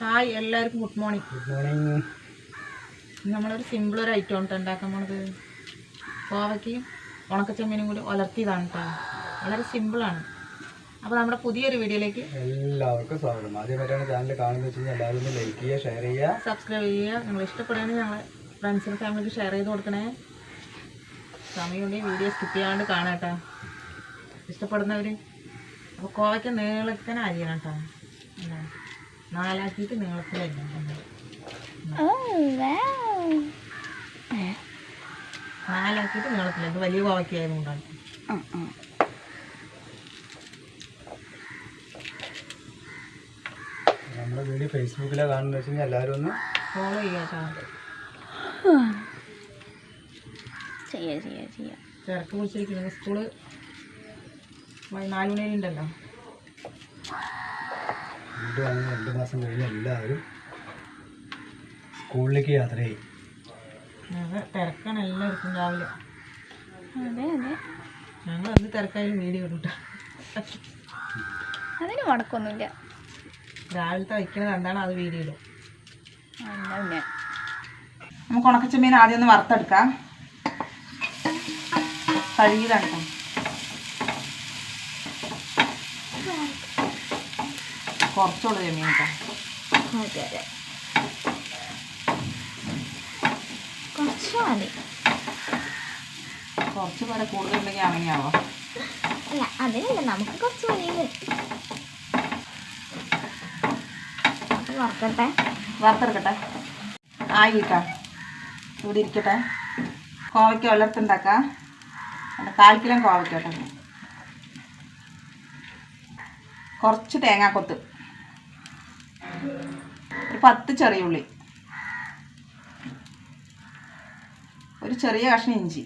Hi എല്ലാവർക്കും good morning. Good morning. നമ്മളൊരു സിമ്പിളൊരു item ആണ് ഉണ്ടാക്കാൻ പോണത്. കോവയ്ക്കും ഉണക്കച്ചെമ്മീനും കൂടി ഉലർത്തിയതാണ് കേട്ടോ. വളരെ സിമ്പിളാണ്. അപ്പോൾ നമ്മുടെ പുതിയൊരു വീഡിയോയിലേക്ക് എല്ലാവർക്കും സ്വാഗതം. ആദ്യമായിട്ടാണ് ചാനൽ കാണുന്നത് വെച്ച് കഴിഞ്ഞാൽ എല്ലാവരും ഒന്ന് ലൈക്ക് ചെയ്യുക, ഷെയർ ചെയ്യുക, സബ്സ്ക്രൈബ് ചെയ്യുക. നിങ്ങൾ ഇഷ്ടപ്പെടുകയാണെങ്കിൽ ഞങ്ങളെ ഫ്രണ്ട്സിനും ഫാമിലിക്ക് ഷെയർ ചെയ്ത് കൊടുക്കണേ. സമയമുണ്ടെങ്കിൽ വീഡിയോ സ്കിപ്പ് ചെയ്യാണ്ട് കാണാം കേട്ടോ, ഇഷ്ടപ്പെടുന്നവർ. അപ്പോൾ കോവയ്ക്ക് നീളത്തിന് അരിയണം കേട്ടോ, നാലാക്കിയിട്ട് നീളത്തിലരിയണം. നാലാക്കിയിട്ട് നീളത്തില. ഇത് വലിയ കോവയ്ക്കായത് കൊണ്ടാണ്. നമ്മുടെ വീഡിയോ ഫേസ്ബുക്കിലാണ് കാണുന്നത് വെച്ച് കഴിഞ്ഞാൽ എല്ലാവരും ഒന്ന് ഫോളോ ചെയ്യാട്ടോ. തിരക്ക് പിടിച്ചിരിക്കുന്നത് സ്കൂള് 4 മണി ഉണ്ടല്ലോ. വീട് വാങ്ങുന്ന 2 മാസം കഴിഞ്ഞ് എല്ലാവരും സ്കൂളിലേക്ക് യാത്ര ചെയ്യും. തിരക്കാണ് എല്ലാവർക്കും രാവിലെ. ഞങ്ങൾ എന്ത് തിരക്കായാലും വീഡിയോ ഇടും. അതിന് മുടക്കൊന്നുമില്ല. രാവിലത്തെ വയ്ക്കുന്നത് എന്താണ് അത് വീഡിയോ ഇടും. നമുക്ക് ഉണക്കച്ചെമ്മീൻ ആദ്യം ഒന്ന് വറുത്തെടുക്കാം. കഴുകിയതാണ് കേട്ടോ. കുറച്ചുള്ളൂ ചെമ്മീൻ കേട്ടോ. കുറച്ച് പേരെ കൂടുതലുണ്ടെങ്കിൽ അങ്ങനെയാവോ? അല്ല, അതിനല്ല, നമുക്ക് കുറച്ച് മതിയത്. വറുത്തെടുക്കട്ടെ. ആയിട്ടാ ഇവിടെ ഇരിക്കട്ടെ. കോവയ്ക്ക ഉലർത്തുണ്ടാക്കാം. 1/4 കിലോ കോവയ്ക്കോട്ടെ. കുറച്ച് തേങ്ങാക്കൊത്ത്, ഒരു 10 ചെറിയ ഉള്ളി, ഒരു ചെറിയ കഷ്ണം ഇഞ്ചി.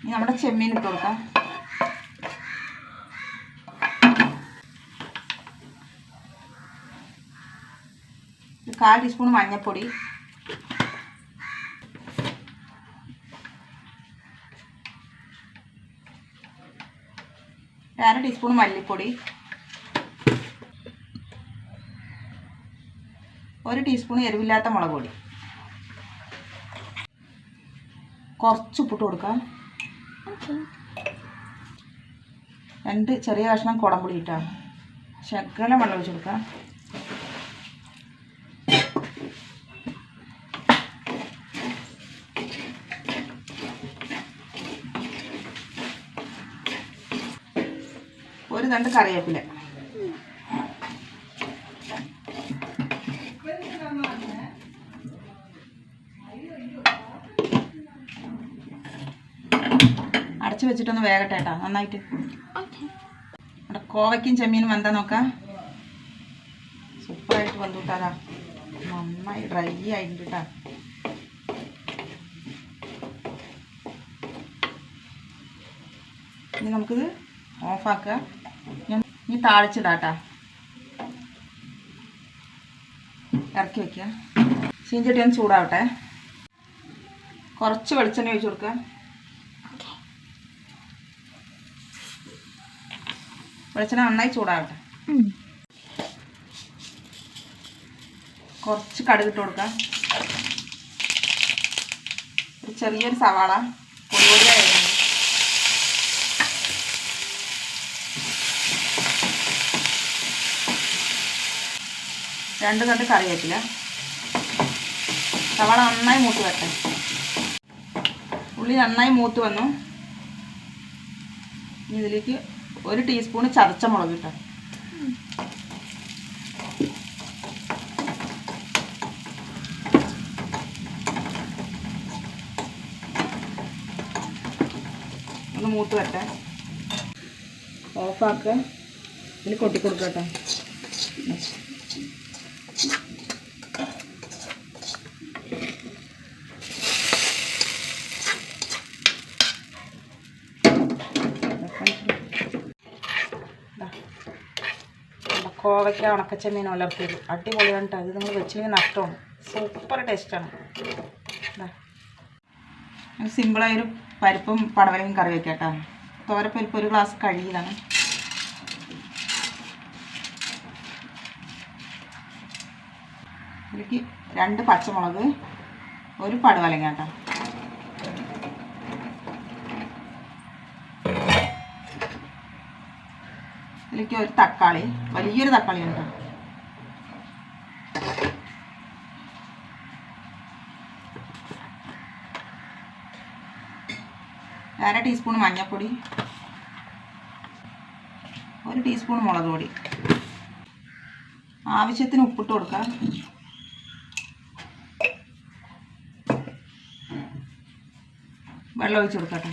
ഇനി നമ്മുടെ ചെമ്മീൻ ഇട്ട് കൊടുക്കാം. ഒരു 1/4 ടീസ്പൂൺ മഞ്ഞൾപ്പൊടി, ഒരു 1/2 ടീസ്പൂൺ മല്ലിപ്പൊടി, 1 ടീസ്പൂൺ എരിവില്ലാത്ത മുളക് പൊടി, കുറച്ച് ഉപ്പിട്ട് കൊടുക്കാം. 2 ചെറിയ കഷ്ണം കുടംപുളി ഇട്ടാണ്. ശകലം വെള്ളം ഒഴിച്ച് കൊടുക്കാം. ഒരു തണ്ട് കറിവേപ്പില. അടച്ചു വെച്ചിട്ടൊന്ന് വേഗട്ടെ കേട്ടോ, നന്നായിട്ട്. നമ്മുടെ കോവയ്ക്കും ചെമ്മീനും വെന്താ നോക്കാം. സൂപ്പറായിട്ട് വെന്തുട്ടാതാ, നന്നായി ഡ്രൈ ആയിട്ടുണ്ട് കേട്ടോ. ഇനി നമുക്കിത് ഓഫാക്കുക. ഇനി താളിച്ചിടാട്ടാ. ഇറക്കി വയ്ക്കുക. ചീഞ്ചട്ടി ഒന്ന് ചൂടാവട്ടെ. കുറച്ച് വെളിച്ചെണ്ണ ഒഴിച്ച് കൊടുക്കുക. വെളിച്ചെണ്ണ നന്നായി ചൂടാവട്ടെ. കുറച്ച് കടുക് ഇട്ട് കൊടുക്കുക. ഒരു ചെറിയൊരു സവാള പൊടിയായിരുന്നു. രണ്ട് തണ്ട് കറിവേപ്പില. സവാള നന്നായി മൂത്ത് വരട്ടെ. ഉള്ളി നന്നായി മൂത്ത് വന്നു. ഇതിലേക്ക് 1 ടീസ്പൂൺ ചതച്ച മുളക് ഇട്ട. ഒന്ന് മൂത്ത് വരട്ടെ. ഓഫാക്കുക. ഇതിൽ കൊട്ടിക്കൊടുക്കട്ടെ. കോവയ്ക്ക ഉണക്കച്ചെമ്മീൻ ഉലർത്തിയത് അടിപൊളിയാണ് കേട്ടോ. ഇത് നിങ്ങൾ വെച്ചില്ലെങ്കിൽ നഷ്ടമാണ്. സൂപ്പർ ടേസ്റ്റാണ്. സിമ്പിളായൊരു പരിപ്പും പടവലയും കറി വയ്ക്കാം കേട്ടോ. തോരപ്പരിപ്പ് 1 ഗ്ലാസ് കഴുകിയതാണ്. ഇതിലേക്ക് 2 പച്ചമുളക്, 1 പടുവലങ്ങ കേട്ടോ. ഇതിലേക്ക് 1 തക്കാളി, വലിയൊരു തക്കാളി കേട്ടോ. 1/2 ടീസ്പൂൺ മഞ്ഞൾപ്പൊടി, 1 ടീസ്പൂൺ മുളക് പൊടി, ആവശ്യത്തിന് ഉപ്പിട്ട് കൊടുക്കുക. വെള്ളം ഒഴിച്ച് കൊടുക്കട്ടെ.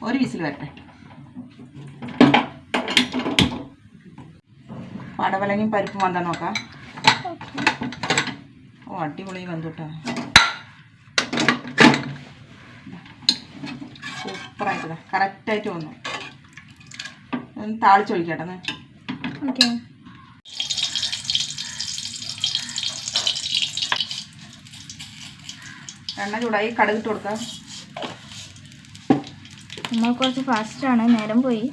ഒരു വിസിൽ വരട്ടെ. പടവലങ്ങയും പരിപ്പും വന്താൻ നോക്കാം. ഓ അടിപൊളി വന്നിട്ടാ, സൂപ്പറായിട്ടാ, കറക്റ്റായിട്ട് വന്നു. ഒന്ന് താളിച്ചൊഴിക്കട്ടെ. ഓക്കെ. എണ്ണ ചൂടായി, കടുകിട്ട് കൊടുക്കാം. നമ്മൾ കുറച്ച് ഫാസ്റ്റാണ്, നേരം പോയി.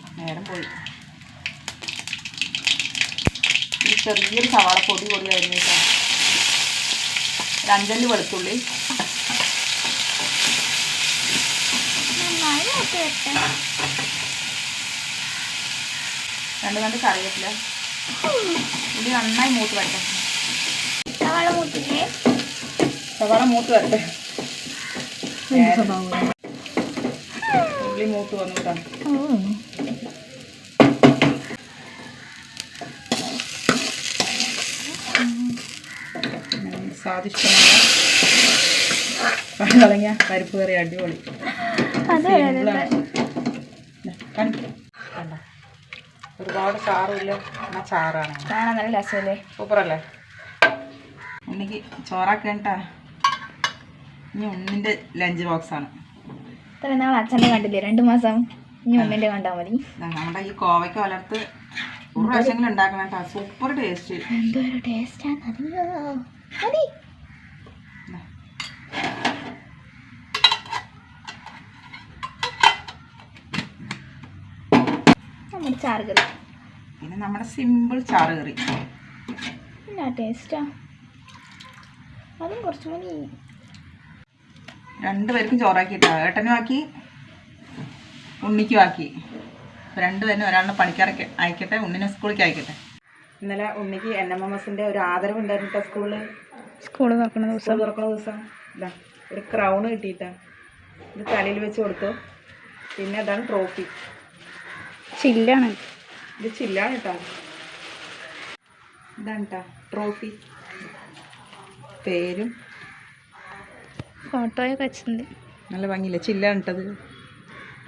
ചെറിയൊരു സവാള പൊടി ആയിരുന്നു കേട്ടോ. 1 അഞ്ചല്ലി വെളുത്തുള്ളി, നന്നായി മൂത്ത് വരട്ടെ. 2 തണ്ട് കറിവേപ്പില. ഉള്ളി നന്നായി മൂത്ത് വരട്ടെ. സവാള മൂത്തില്ലേ? സവാള മൂത്ത് വരട്ടെ. ഉള്ളി മൂത്ത് വന്നു കേട്ടോ. സ്വാദിഷ്ടമായ പടവലങ്ങ പരിപ്പ് കറി അടിപൊളി. ഒരുപാട് ചാറുമില്ല, എന്നാൽ ചാറാണ്. കാണാൻ നല്ല രസമല്ലേ? സൂപ്പറല്ലേ? ഉണ്ണിക്ക് ചോറാക്കേണ്ട. ഇനി ഉണ്ണിൻ്റെ ലഞ്ച് ബോക്സാണ്. ഇത്ര നാൾ അച്ഛൻ്റെ കണ്ടില്ലേ, 2 മാസം. ഇനി ഉണ്ണിൻ്റെ കണ്ടാൽ മതി. നമ്മുടെ ഈ കോവയ്ക്ക വളർത്ത് ഒരു പ്രാവശ്യങ്ങളും ഉണ്ടാക്കണം കേട്ടോ. Super taste. എന്തൊരു ടേസ്റ്റാണ്. മതി. നമ്മുടെ ചാറ് കറി, പിന്നെ നമ്മുടെ സിമ്പിൾ ചാറ് കറി. എന്നാ ടേസ്റ്റാ. അതും കുറച്ച് മതി. 2 പേർക്കും ചോറാക്കിയിട്ടാ. ഏട്ടനും ആക്കി, ഉണ്ണിക്കും ആക്കി. 2 പേരും ഒരാളുടെ പണിക്കാരൊക്കെ അയക്കട്ടെ, ഉണ്ണിനെ സ്കൂളിലേക്ക് അയക്കട്ടെ. ഇന്നലെ ഉണ്ണിക്ക് NMMSൻ്റെ ഒരു ആദരവ് ഉണ്ടായിരുന്നു സ്കൂളിൽ. സ്കൂൾ തുറക്കുന്ന ദിവസം ഇതാ ഒരു ക്രൗണ് കിട്ടിയിട്ടാ. ഇത് തലയിൽ വെച്ച് കൊടുത്തു. പിന്നെ അതാണ് ട്രോഫി. ചില്ലാണ്. ഇത് ചില്ലാണ് കേട്ടോ. ഇതാണ് കേട്ടോ ട്രോഫി. പേരും ഫോട്ടോയൊക്കെ വെച്ചിട്ടുണ്ട്. നല്ല ഭംഗിയില്ലേ? ചില്ലാണ് ഇട്ടത്.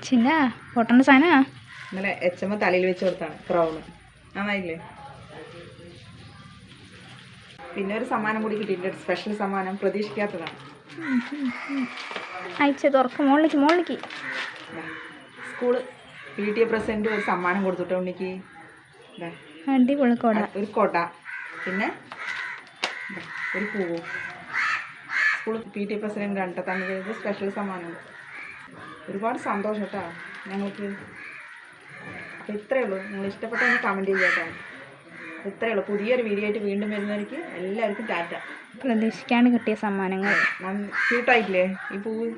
ചില്ല ഫോട്ടോൻ്റെ സാധനമാ. ഇന്നലെ HM തലയിൽ വെച്ച് കൊടുത്താണ് ക്രൗണ്. നന്നായില്ലേ? പിന്നെ ഒരു സമ്മാനം കൂടി കിട്ടിയിട്ടുണ്ട്. സ്പെഷ്യൽ സമ്മാനം, പ്രതീക്ഷിക്കാത്തതാണ്. അയച്ച തുറക്കും. മോളിലേക്ക് സ്കൂള് PTA പ്രസിഡന്റ് ഒരു സമ്മാനം കൊടുത്തിട്ട് ഉണ്ണിക്ക്. അടിപൊളി കൊട. ഒരു കൊട, പിന്നെ ഒരു പൂവും. സ്കൂൾ PTA പ്രസിഡന്റ് കണ്ട തന്നത് സ്പെഷ്യൽ സമ്മാനം. ഒരുപാട് സന്തോഷം കേട്ടോ ഞങ്ങൾക്ക്. അപ്പോൾ ഇത്രയേ ഉള്ളൂ. നിങ്ങൾ ഇഷ്ടപ്പെട്ടെങ്കിൽ കമൻറ്റ് ചെയ്യുക കേട്ടോ. ഇത്രയേ ഉള്ളൂ. പുതിയൊരു വീഡിയോ ആയിട്ട് വീണ്ടും വരുന്നവർക്ക് എല്ലാവർക്കും ടാറ്റ. പ്രതീക്ഷിക്കാണ്ട് കിട്ടിയ സമ്മാനങ്ങൾ. ക്യൂട്ടായിട്ടില്ലേ ഈ പൂവ്?